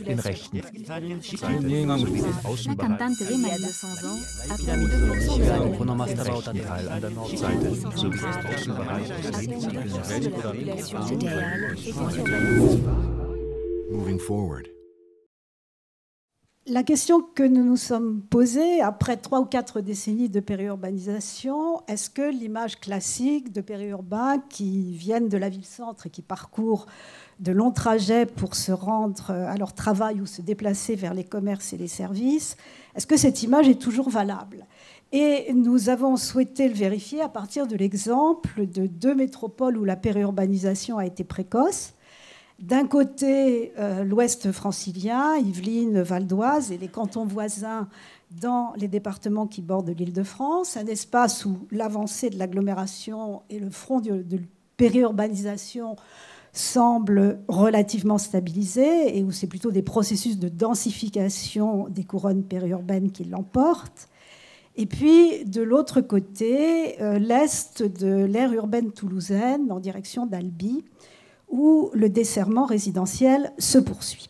den Rechten. La cantante de María, 200 ans, a perdu 2% de la Rechten Teil an der Nordseite sowie das Außenbereich Moving forward. La question que nous nous sommes posée après 3 ou 4 décennies de périurbanisation, est-ce que l'image classique de périurbains qui viennent de la ville-centre et qui parcourent de longs trajets pour se rendre à leur travail ou se déplacer vers les commerces et les services, est-ce que cette image est toujours valable ? Et nous avons souhaité le vérifier à partir de l'exemple de 2 métropoles où la périurbanisation a été précoce. D'un côté, l'ouest francilien, Yvelines, Val d'Oise et les cantons voisins dans les départements qui bordent l'Île-de-France, un espace où l'avancée de l'agglomération et le front de périurbanisation semblent relativement stabilisés et où c'est plutôt des processus de densification des couronnes périurbaines qui l'emportent. Et puis, de l'autre côté, l'est de l'aire urbaine toulousaine en direction d'Albi, où le desserrement résidentiel se poursuit.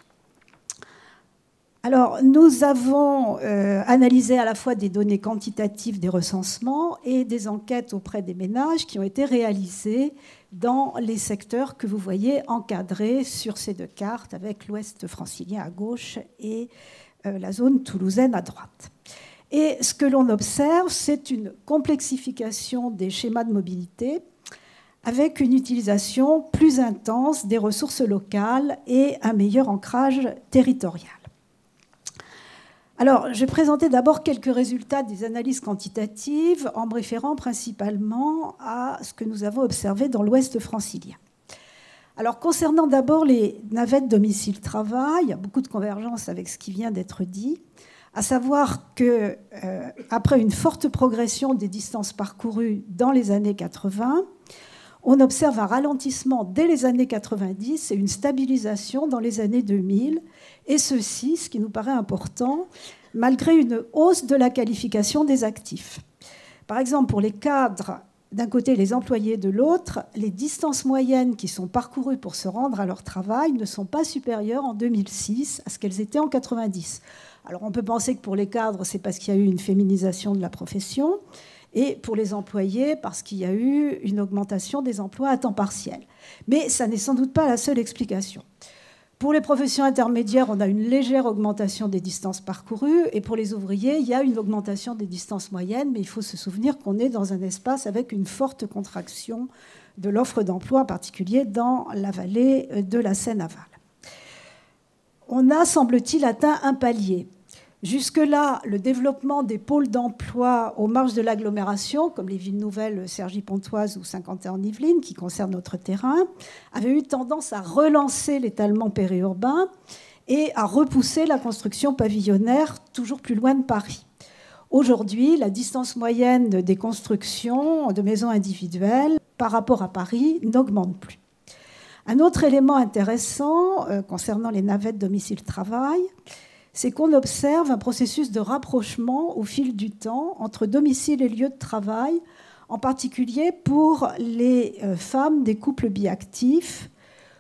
Alors, nous avons analysé à la fois des données quantitatives des recensements et des enquêtes auprès des ménages qui ont été réalisées dans les secteurs que vous voyez encadrés sur ces 2 cartes, avec l'ouest francilien à gauche et la zone toulousaine à droite. Et ce que l'on observe, c'est une complexification des schémas de mobilité avec une utilisation plus intense des ressources locales et un meilleur ancrage territorial. Alors, je vais présenter d'abord quelques résultats des analyses quantitatives en me référant principalement à ce que nous avons observé dans l'ouest francilien. Alors, concernant d'abord les navettes domicile-travail, il y a beaucoup de convergence avec ce qui vient d'être dit, à savoir qu'après une forte progression des distances parcourues dans les années 80, on observe un ralentissement dès les années 90 et une stabilisation dans les années 2000, et ceci, ce qui nous paraît important, malgré une hausse de la qualification des actifs. Par exemple, pour les cadres d'un côté et les employés de l'autre, les distances moyennes qui sont parcourues pour se rendre à leur travail ne sont pas supérieures en 2006 à ce qu'elles étaient en 90. Alors on peut penser que pour les cadres, c'est parce qu'il y a eu une féminisation de la profession, et pour les employés, parce qu'il y a eu une augmentation des emplois à temps partiel. Mais ça n'est sans doute pas la seule explication. Pour les professions intermédiaires, on a une légère augmentation des distances parcourues, et pour les ouvriers, il y a une augmentation des distances moyennes, mais il faut se souvenir qu'on est dans un espace avec une forte contraction de l'offre d'emploi, en particulier dans la vallée de la Seine-Aval. On a, semble-t-il, atteint un palier. Jusque-là, le développement des pôles d'emploi aux marges de l'agglomération, comme les villes nouvelles Cergy-Pontoise ou Saint-Quentin-en-Yvelines, qui concernent notre terrain, avait eu tendance à relancer l'étalement périurbain et à repousser la construction pavillonnaire toujours plus loin de Paris. Aujourd'hui, la distance moyenne des constructions de maisons individuelles par rapport à Paris n'augmente plus. Un autre élément intéressant concernant les navettes domicile-travail, c'est qu'on observe un processus de rapprochement au fil du temps entre domicile et lieu de travail, en particulier pour les femmes des couples biactifs,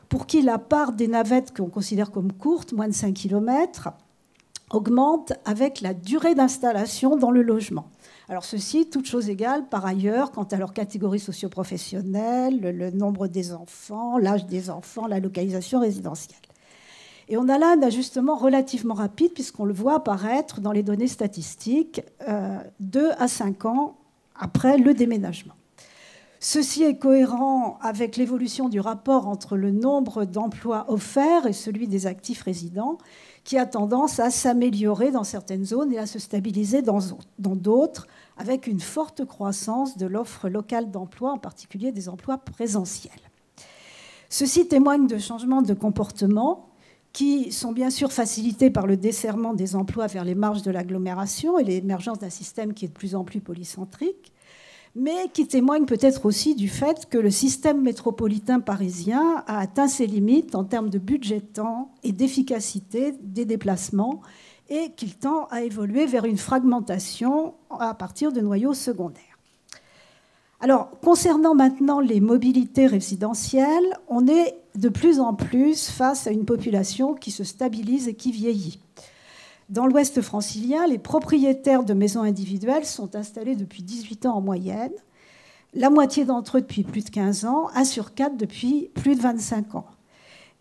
pour qui la part des navettes qu'on considère comme courtes, moins de 5 km, augmente avec la durée d'installation dans le logement. Alors ceci, toutes choses égales, par ailleurs, quant à leur catégorie socio-professionnelle, le nombre des enfants, l'âge des enfants, la localisation résidentielle. Et on a là un ajustement relativement rapide, puisqu'on le voit apparaître dans les données statistiques 2 à 5 ans après le déménagement. Ceci est cohérent avec l'évolution du rapport entre le nombre d'emplois offerts et celui des actifs résidents, qui a tendance à s'améliorer dans certaines zones et à se stabiliser dans d'autres, avec une forte croissance de l'offre locale d'emploi, en particulier des emplois présentiels. Ceci témoigne de changements de comportement qui sont bien sûr facilités par le desserrement des emplois vers les marges de l'agglomération et l'émergence d'un système qui est de plus en plus polycentrique, mais qui témoignent peut-être aussi du fait que le système métropolitain parisien a atteint ses limites en termes de budget temps et d'efficacité des déplacements et qu'il tend à évoluer vers une fragmentation à partir de noyaux secondaires. Alors, concernant maintenant les mobilités résidentielles, on est de plus en plus face à une population qui se stabilise et qui vieillit. Dans l'Ouest francilien, les propriétaires de maisons individuelles sont installés depuis 18 ans en moyenne, la moitié d'entre eux depuis plus de 15 ans, 1 sur 4 depuis plus de 25 ans.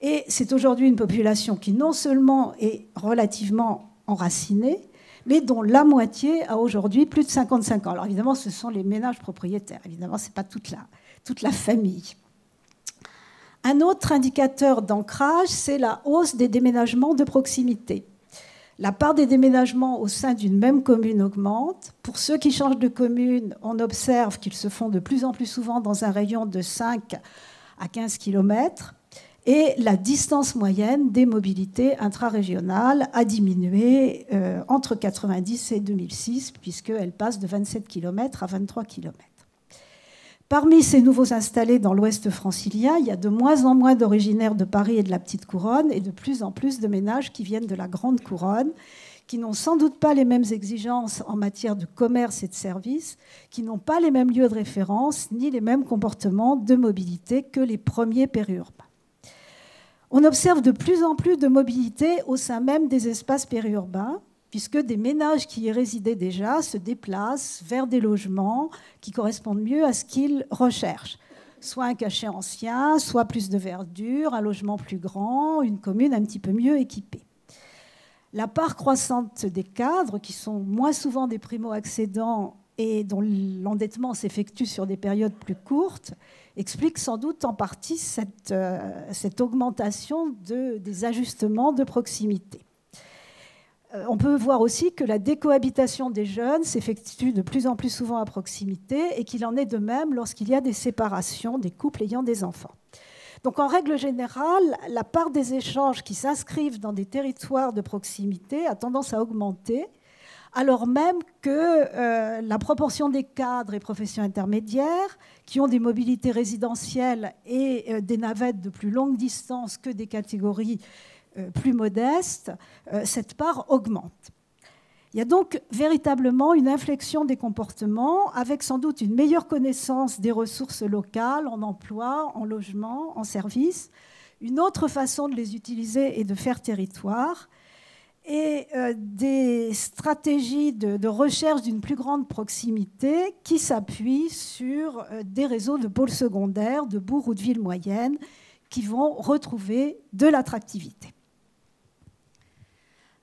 Et c'est aujourd'hui une population qui non seulement est relativement enracinée, mais dont la moitié a aujourd'hui plus de 55 ans. Alors évidemment, ce sont les ménages propriétaires. Évidemment, ce n'est pas toute la famille. Un autre indicateur d'ancrage, c'est la hausse des déménagements de proximité. La part des déménagements au sein d'une même commune augmente. Pour ceux qui changent de commune, on observe qu'ils se font de plus en plus souvent dans un rayon de 5 à 15 km. Et la distance moyenne des mobilités intrarégionales a diminué entre 1990 et 2006, puisqu'elle passe de 27 km à 23 km. Parmi ces nouveaux installés dans l'Ouest francilien, il y a de moins en moins d'originaires de Paris et de la Petite Couronne, et de plus en plus de ménages qui viennent de la Grande Couronne, qui n'ont sans doute pas les mêmes exigences en matière de commerce et de services, qui n'ont pas les mêmes lieux de référence, ni les mêmes comportements de mobilité que les premiers périurbains. On observe de plus en plus de mobilité au sein même des espaces périurbains, puisque des ménages qui y résidaient déjà se déplacent vers des logements qui correspondent mieux à ce qu'ils recherchent. Soit un cachet ancien, soit plus de verdure, un logement plus grand, une commune un petit peu mieux équipée. La part croissante des cadres, qui sont moins souvent des primo-accédants et dont l'endettement s'effectue sur des périodes plus courtes, explique sans doute en partie cette augmentation des ajustements de proximité. On peut voir aussi que la décohabitation des jeunes s'effectue de plus en plus souvent à proximité et qu'il en est de même lorsqu'il y a des séparations des couples ayant des enfants. Donc en règle générale, la part des échanges qui s'inscrivent dans des territoires de proximité a tendance à augmenter, alors même que la proportion des cadres et professions intermédiaires qui ont des mobilités résidentielles et des navettes de plus longue distance que des catégories plus modestes, cette part augmente. Il y a donc véritablement une inflexion des comportements avec sans doute une meilleure connaissance des ressources locales en emploi, en logement, en services, une autre façon de les utiliser et de faire territoire, et des stratégies de recherche d'une plus grande proximité qui s'appuient sur des réseaux de pôles secondaires, de bourgs ou de villes moyennes qui vont retrouver de l'attractivité.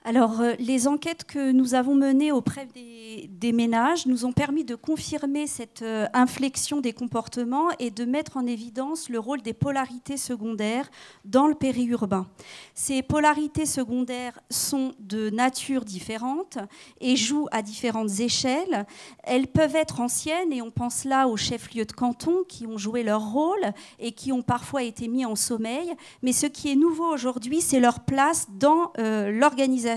Alors, les enquêtes que nous avons menées auprès des ménages nous ont permis de confirmer cette inflexion des comportements et de mettre en évidence le rôle des polarités secondaires dans le périurbain. Ces polarités secondaires sont de nature différente et jouent à différentes échelles. Elles peuvent être anciennes, et on pense là aux chefs-lieux de canton qui ont joué leur rôle et qui ont parfois été mis en sommeil. Mais ce qui est nouveau aujourd'hui, c'est leur place dans l'organisation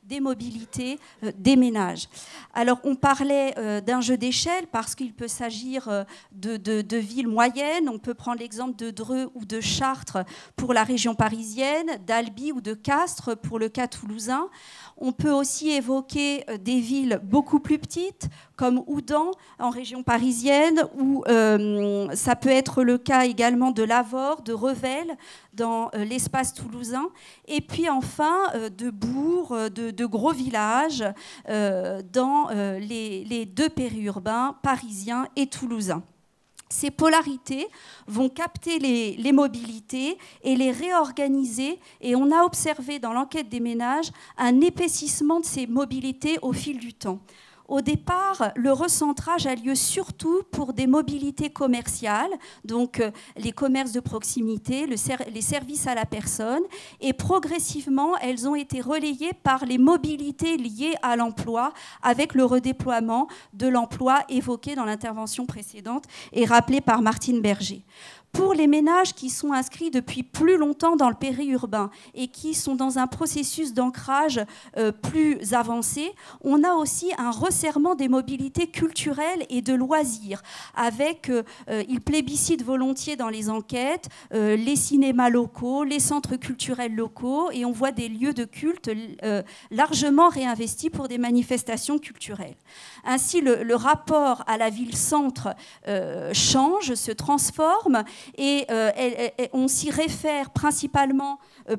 des mobilités des ménages. Alors, on parlait d'un jeu d'échelle parce qu'il peut s'agir de villes moyennes. On peut prendre l'exemple de Dreux ou de Chartres pour la région parisienne, d'Albi ou de Castres pour le cas toulousain. On peut aussi évoquer des villes beaucoup plus petites, comme Houdan en région parisienne, ou ça peut être le cas également de Lavore, de Revel dans l'espace toulousain, et puis enfin de bourgs, de gros villages dans les deux périurbains parisiens et toulousains. Ces polarités vont capter les mobilités et les réorganiser, et on a observé dans l'enquête des ménages un épaississement de ces mobilités au fil du temps. Au départ, le recentrage a lieu surtout pour des mobilités commerciales, donc les commerces de proximité, les services à la personne, et progressivement, elles ont été relayées par les mobilités liées à l'emploi, avec le redéploiement de l'emploi évoqué dans l'intervention précédente et rappelé par Martine Berger. Pour les ménages qui sont inscrits depuis plus longtemps dans le périurbain et qui sont dans un processus d'ancrage plus avancé, on a aussi un resserrement des mobilités culturelles et de loisirs, avec, ils plébiscitent volontiers dans les enquêtes, les cinémas locaux, les centres culturels locaux, et on voit des lieux de culte largement réinvestis pour des manifestations culturelles. Ainsi, le rapport à la ville-centre change, se transforme, et on s'y réfère principalement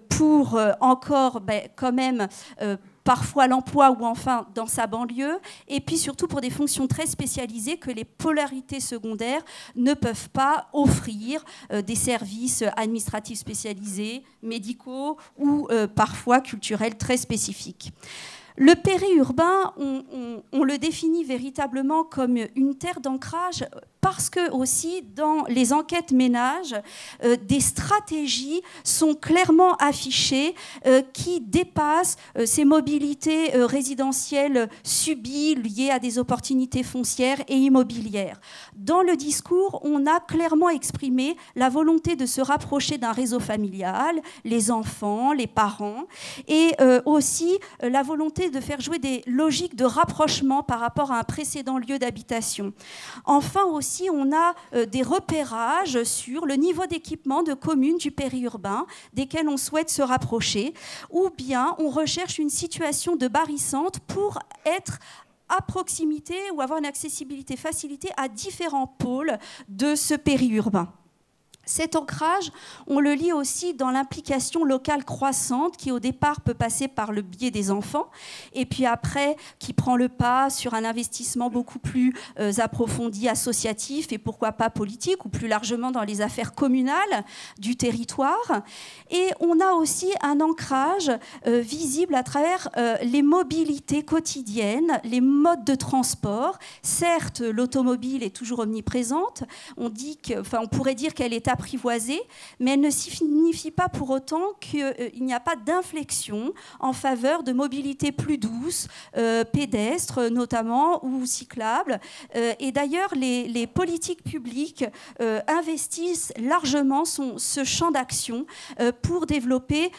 pour encore quand même parfois l'emploi ou enfin dans sa banlieue, et puis surtout pour des fonctions très spécialisées que les polarités secondaires ne peuvent pas offrir, des services administratifs spécialisés, médicaux ou parfois culturels très spécifiques. Le périurbain, on le définit véritablement comme une terre d'ancrage parce que aussi dans les enquêtes ménages, des stratégies sont clairement affichées qui dépassent ces mobilités résidentielles subies liées à des opportunités foncières et immobilières. Dans le discours, on a clairement exprimé la volonté de se rapprocher d'un réseau familial, les enfants, les parents, et aussi la volonté de faire jouer des logiques de rapprochement par rapport à un précédent lieu d'habitation. Enfin aussi, on a des repérages sur le niveau d'équipement de communes du périurbain desquelles on souhaite se rapprocher, ou bien on recherche une situation de barycentre pour être à proximité ou avoir une accessibilité facilitée à différents pôles de ce périurbain. Cet ancrage, on le lit aussi dans l'implication locale croissante qui au départ peut passer par le biais des enfants et puis après qui prend le pas sur un investissement beaucoup plus approfondi, associatif et pourquoi pas politique ou plus largement dans les affaires communales du territoire. Et on a aussi un ancrage visible à travers les mobilités quotidiennes, les modes de transport. Certes, l'automobile est toujours omniprésente, on pourrait dire qu'elle est apprivoisée, mais elle ne signifie pas pour autant qu'il n'y a pas d'inflexion en faveur de mobilités plus douces, pédestres notamment, ou cyclables. Et d'ailleurs, les politiques publiques investissent largement ce champ d'action pour développer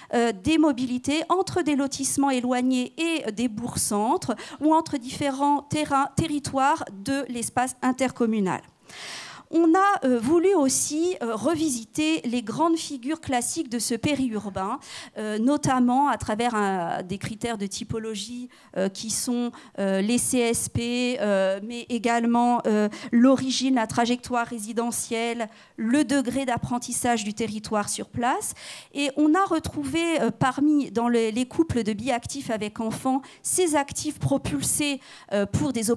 des mobilités entre des lotissements éloignés et des bourgs-centres ou entre différents territoires de l'espace intercommunal. On a voulu aussi revisiter les grandes figures classiques de ce périurbain, notamment à travers des critères de typologie qui sont les CSP, mais également l'origine, la trajectoire résidentielle, le degré d'apprentissage du territoire sur place. Et on a retrouvé dans les couples de biactifs avec enfants ces actifs propulsés pour des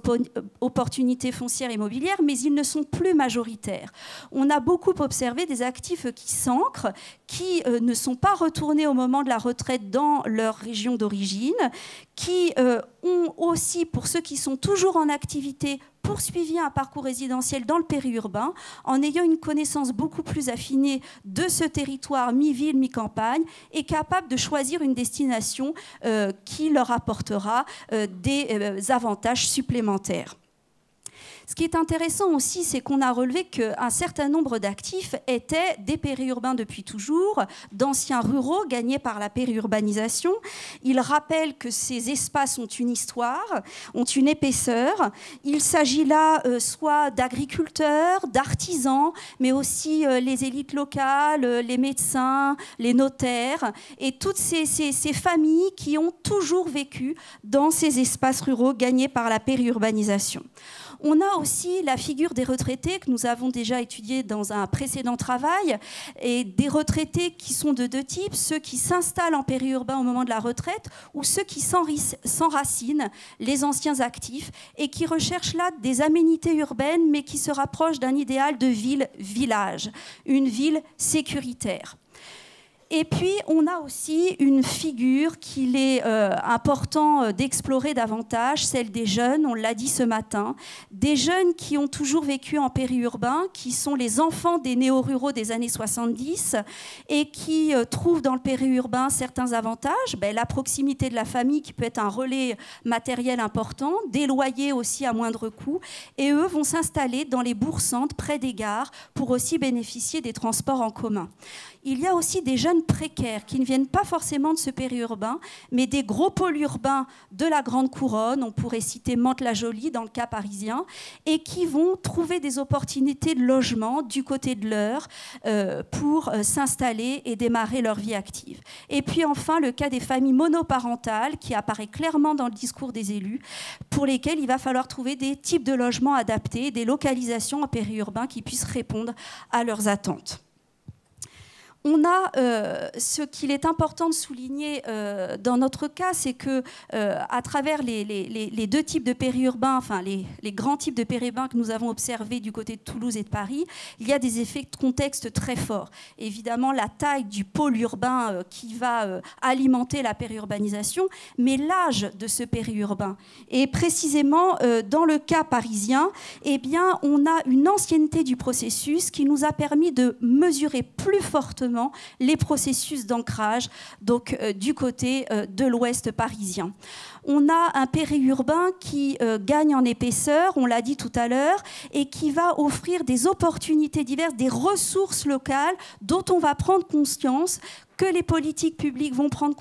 opportunités foncières et immobilières, mais ils ne sont plus majoritaires. On a beaucoup observé des actifs qui s'ancrent, qui ne sont pas retournés au moment de la retraite dans leur région d'origine, qui ont aussi, pour ceux qui sont toujours en activité, poursuivi un parcours résidentiel dans le périurbain en ayant une connaissance beaucoup plus affinée de ce territoire mi-ville, mi-campagne et capable de choisir une destination qui leur apportera des avantages supplémentaires. Ce qui est intéressant aussi, c'est qu'on a relevé qu'un certain nombre d'actifs étaient des périurbains depuis toujours, d'anciens ruraux gagnés par la périurbanisation. Il rappelle que ces espaces ont une histoire, ont une épaisseur. Il s'agit là soit d'agriculteurs, d'artisans, mais aussi les élites locales, les médecins, les notaires, et toutes ces familles qui ont toujours vécu dans ces espaces ruraux gagnés par la périurbanisation. On a aussi la figure des retraités que nous avons déjà étudiée dans un précédent travail, et des retraités qui sont de deux types, ceux qui s'installent en périurbain au moment de la retraite ou ceux qui s'enracinent, les anciens actifs, et qui recherchent là des aménités urbaines mais qui se rapprochent d'un idéal de ville-village, une ville sécuritaire. Et puis, on a aussi une figure qu'il est important d'explorer davantage, celle des jeunes, on l'a dit ce matin, des jeunes qui ont toujours vécu en périurbain, qui sont les enfants des néo-ruraux des années 70 et qui trouvent dans le périurbain certains avantages, la proximité de la famille qui peut être un relais matériel important, des loyers aussi à moindre coût, et eux vont s'installer dans les bourgs-centres près des gares pour aussi bénéficier des transports en commun. Il y a aussi des jeunes précaires qui ne viennent pas forcément de ce périurbain, mais des gros pôles urbains de la Grande Couronne, on pourrait citer Mantes-la-Jolie dans le cas parisien, et qui vont trouver des opportunités de logement du côté de l'Eure pour s'installer et démarrer leur vie active. Et puis enfin, le cas des familles monoparentales, qui apparaît clairement dans le discours des élus, pour lesquels il va falloir trouver des types de logements adaptés, des localisations en périurbain qui puissent répondre à leurs attentes. On a ce qu'il est important de souligner dans notre cas, c'est que à travers les deux types de périurbains, enfin les grands types de périurbains que nous avons observés du côté de Toulouse et de Paris, il y a des effets de contexte très forts. Évidemment, la taille du pôle urbain qui va alimenter la périurbanisation, mais l'âge de ce périurbain. Et précisément, dans le cas parisien, eh bien, on a une ancienneté du processus qui nous a permis de mesurer plus fortement les processus d'ancrage donc du côté de l'ouest parisien. On a un périurbain qui gagne en épaisseur, on l'a dit tout à l'heure, et qui va offrir des opportunités diverses, des ressources locales dont on va prendre conscience, dont les politiques publiques vont prendre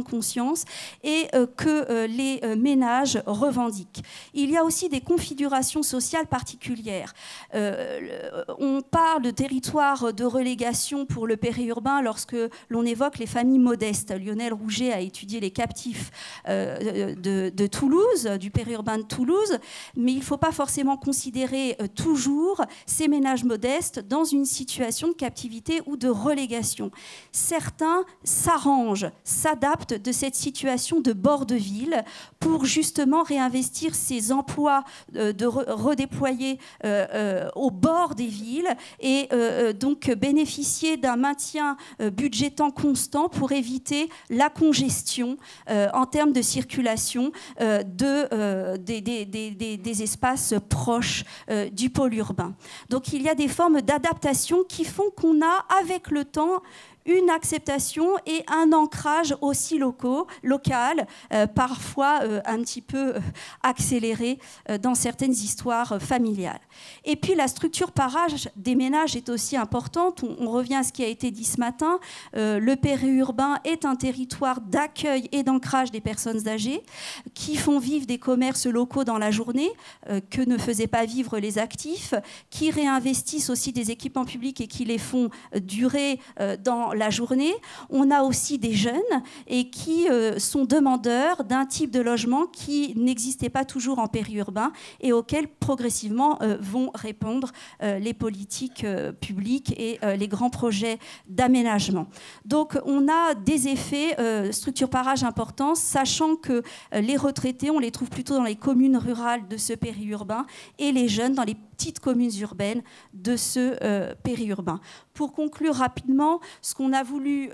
conscience et que les ménages revendiquent. Il y a aussi des configurations sociales particulières. On parle de territoire de relégation pour le périurbain lorsque l'on évoque les familles modestes. Lionel Rouget a étudié les captifs de Toulouse, du périurbain de Toulouse, mais il ne faut pas forcément considérer toujours ces ménages modestes dans une situation de captivité ou de relégation. Certains s'arrangent, s'adaptent de cette situation de bord de ville pour justement réinvestir ces emplois de redéployer au bord des villes et donc bénéficier d'un maintien budgétant constant pour éviter la congestion en termes de circulation des espaces proches du pôle urbain. Donc il y a des formes d'adaptation qui font qu'on a avec le temps une acceptation et un ancrage aussi local, parfois un petit peu accéléré dans certaines histoires familiales. Et puis la structure par âge des ménages est aussi importante. On revient à ce qui a été dit ce matin. Le périurbain est un territoire d'accueil et d'ancrage des personnes âgées qui font vivre des commerces locaux dans la journée que ne faisaient pas vivre les actifs, qui réinvestissent aussi des équipements publics et qui les font durer dans la journée. On a aussi des jeunes et qui sont demandeurs d'un type de logement qui n'existait pas toujours en périurbain et auquel progressivement vont répondre les politiques publiques et les grands projets d'aménagement. Donc on a des effets structure par âge importants, sachant que les retraités, on les trouve plutôt dans les communes rurales de ce périurbain et les jeunes dans les petites communes urbaines de ce périurbain. Pour conclure rapidement, ce qu'on a voulu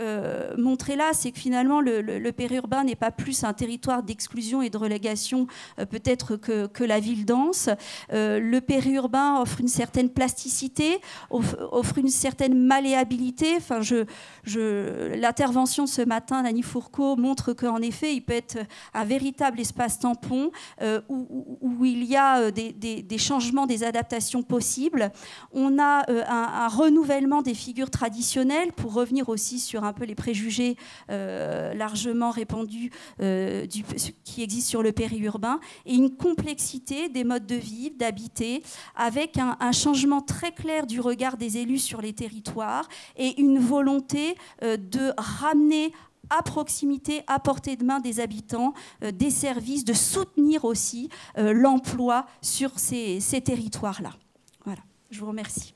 montrer là, c'est que finalement le périurbain n'est pas plus un territoire d'exclusion et de relégation peut-être que la ville dense. Le périurbain offre une certaine plasticité, offre une certaine malléabilité. Enfin, l'intervention de ce matin d'Annie Fourcault montre qu'en effet, il peut être un véritable espace tampon où il y a des changements, des adaptations possibles. On a un renouvellement des figures traditionnelles pour revenir aussi sur un peu les préjugés largement répandus qui existent sur le périurbain et une complexité des modes de vivre, d'habiter, avec un changement très clair du regard des élus sur les territoires et une volonté de ramener à proximité, à portée de main des habitants, des services, de soutenir aussi l'emploi sur ces territoires-là. Voilà, je vous remercie.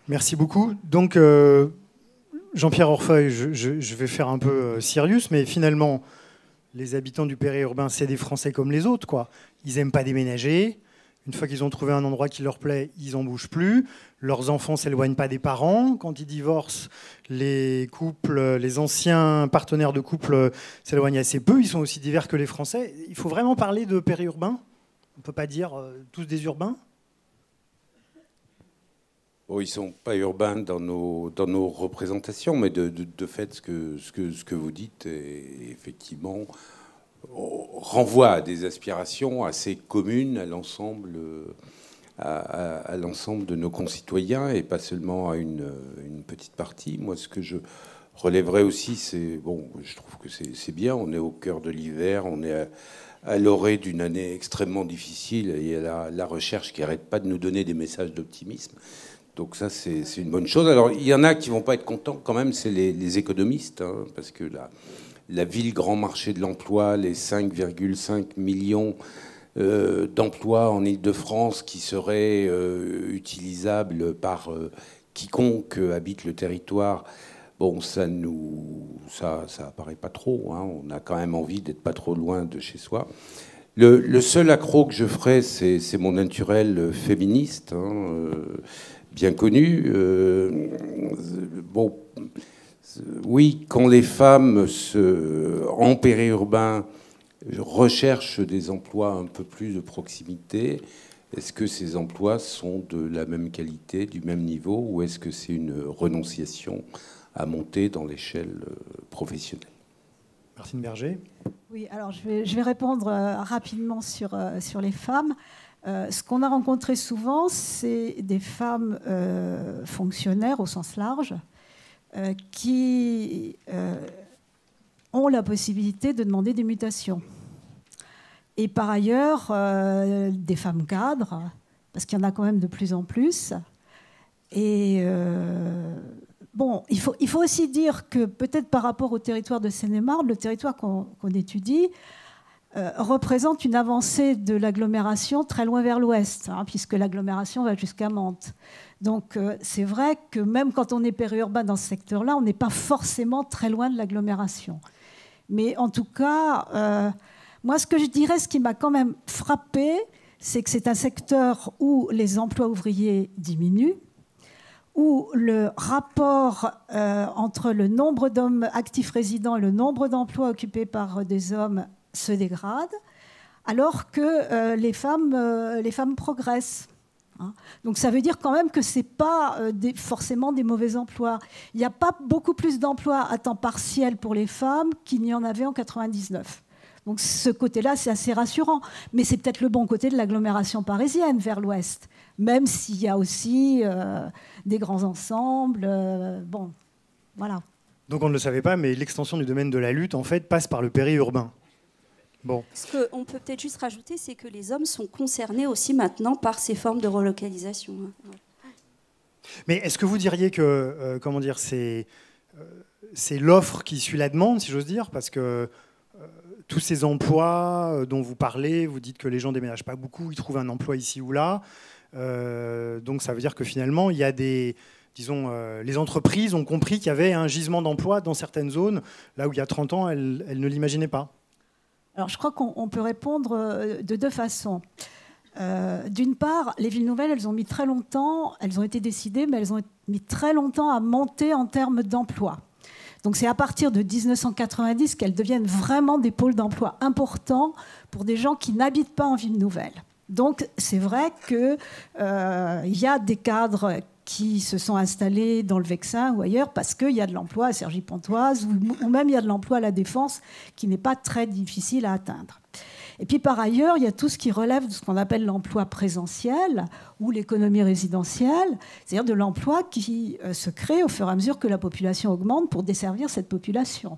Merci beaucoup. Donc, Jean-Pierre Orfeuille, je vais faire un peu Sirius, mais finalement, les habitants du périurbain, c'est des Français comme les autres, quoi. Ils n'aiment pas déménager, Une fois qu'ils ont trouvé un endroit qui leur plaît, ils n'en bougent plus. Leurs enfants ne s'éloignent pas des parents. Quand ils divorcent, les couples, les anciens partenaires de couple s'éloignent assez peu. Ils sont aussi divers que les Français. Il faut vraiment parler de périurbains. On ne peut pas dire tous des urbains. Bon, ils ne sont pas urbains dans nos représentations, mais de fait, ce que vous dites, est, effectivement, renvoie à des aspirations assez communes à l'ensemble de nos concitoyens et pas seulement à une petite partie. Moi, ce que je relèverais aussi, c'est, bon, je trouve que c'est bien, on est au cœur de l'hiver, on est à l'orée d'une année extrêmement difficile et il y a la recherche qui n'arrête pas de nous donner des messages d'optimisme. Donc ça, c'est une bonne chose. Alors, il y en a qui ne vont pas être contents quand même, c'est les économistes, hein, parce que la ville grand marché de l'emploi, les 5,5 millions d'emplois en Île-de-France qui seraient utilisables par quiconque habite le territoire, bon, ça apparaît pas trop. Hein. On a quand même envie d'être pas trop loin de chez soi. Le seul accroc que je ferai, c'est mon naturel féministe, hein, bien connu. Bon, oui, quand les femmes en périurbain recherchent des emplois un peu plus de proximité, est-ce que ces emplois sont de la même qualité, du même niveau, ou est-ce que c'est une renonciation à monter dans l'échelle professionnelle? Martine Berger. Oui, alors je vais répondre rapidement sur les femmes. Ce qu'on a rencontré souvent, c'est des femmes fonctionnaires au sens large qui ont la possibilité de demander des mutations. Et par ailleurs, des femmes cadres, parce qu'il y en a quand même de plus en plus. Et bon, il faut aussi dire que peut-être par rapport au territoire de Seine-et-Marne, le territoire qu'on étudie représente une avancée de l'agglomération très loin vers l'ouest, hein, puisque l'agglomération va jusqu'à Mantes. Donc c'est vrai que même quand on est périurbain dans ce secteur-là, on n'est pas forcément très loin de l'agglomération. Mais en tout cas, moi ce que je dirais, ce qui m'a quand même frappé, c'est que c'est un secteur où les emplois ouvriers diminuent, où le rapport entre le nombre d'hommes actifs résidents et le nombre d'emplois occupés par des hommes se dégrade, alors que les femmes progressent. Donc ça veut dire quand même que ce n'est pas forcément des mauvais emplois. Il n'y a pas beaucoup plus d'emplois à temps partiel pour les femmes qu'il n'y en avait en 1999. Donc ce côté-là, c'est assez rassurant. Mais c'est peut-être le bon côté de l'agglomération parisienne vers l'ouest, même s'il y a aussi des grands ensembles. Bon, voilà. Donc on ne le savait pas, mais l'extension du domaine de la lutte, en fait, passe par le périurbain. Bon. Ce qu'on peut peut-être juste rajouter, c'est que les hommes sont concernés aussi maintenant par ces formes de relocalisation. Mais est-ce que vous diriez que, comment dire, c'est l'offre qui suit la demande, si j'ose dire, parce que tous ces emplois dont vous parlez, vous dites que les gens ne déménagent pas beaucoup, ils trouvent un emploi ici ou là. Donc ça veut dire que finalement, il y a des... Disons, les entreprises ont compris qu'il y avait un gisement d'emploi dans certaines zones, là où il y a 30 ans, elles ne l'imaginaient pas. Alors je crois qu'on peut répondre de deux façons. D'une part, les villes nouvelles, elles ont mis très longtemps, elles ont été décidées, mais elles ont mis très longtemps à monter en termes d'emploi. Donc c'est à partir de 1990 qu'elles deviennent vraiment des pôles d'emploi importants pour des gens qui n'habitent pas en ville nouvelle. Donc c'est vrai qu'il y a des cadres qui se sont installés dans le Vexin ou ailleurs parce qu'il y a de l'emploi à Cergy-Pontoise ou même il y a de l'emploi à la Défense qui n'est pas très difficile à atteindre. Et puis par ailleurs, il y a tout ce qui relève de ce qu'on appelle l'emploi présentiel ou l'économie résidentielle, c'est-à-dire de l'emploi qui se crée au fur et à mesure que la population augmente pour desservir cette population.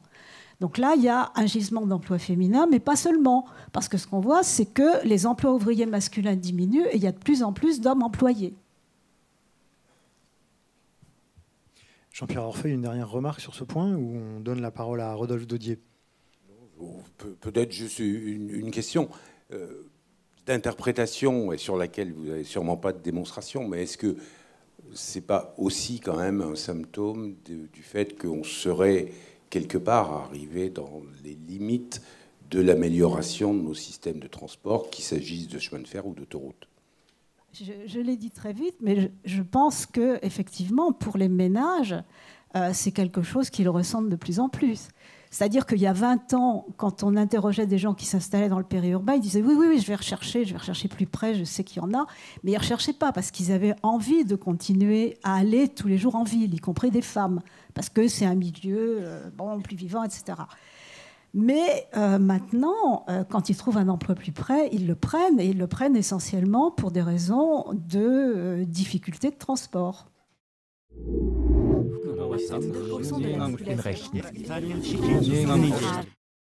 Donc là, il y a un gisement d'emplois féminins, mais pas seulement, parce que ce qu'on voit, c'est que les emplois ouvriers masculins diminuent et il y a de plus en plus d'hommes employés. Jean-Pierre Orfeuille, une dernière remarque sur ce point, ou on donne la parole à Rodolphe Daudier? Peut-être juste une question d'interprétation, et sur laquelle vous n'avez sûrement pas de démonstration, mais est-ce que ce n'est pas aussi quand même un symptôme du fait qu'on serait quelque part arrivé dans les limites de l'amélioration de nos systèmes de transport, qu'il s'agisse de chemin de fer ou d'autoroute? Je l'ai dit très vite, mais je pense que effectivement, pour les ménages, c'est quelque chose qu'ils ressentent de plus en plus. C'est-à-dire qu'il y a 20 ans, quand on interrogeait des gens qui s'installaient dans le périurbain, ils disaient oui, je vais rechercher plus près, je sais qu'il y en a. Mais ils ne recherchaient pas parce qu'ils avaient envie de continuer à aller tous les jours en ville, y compris des femmes, parce que c'est un milieu plus vivant, etc. Mais maintenant, quand ils trouvent un emploi plus près, ils le prennent, et ils le prennent essentiellement pour des raisons de difficulté de transport. In Rechnen.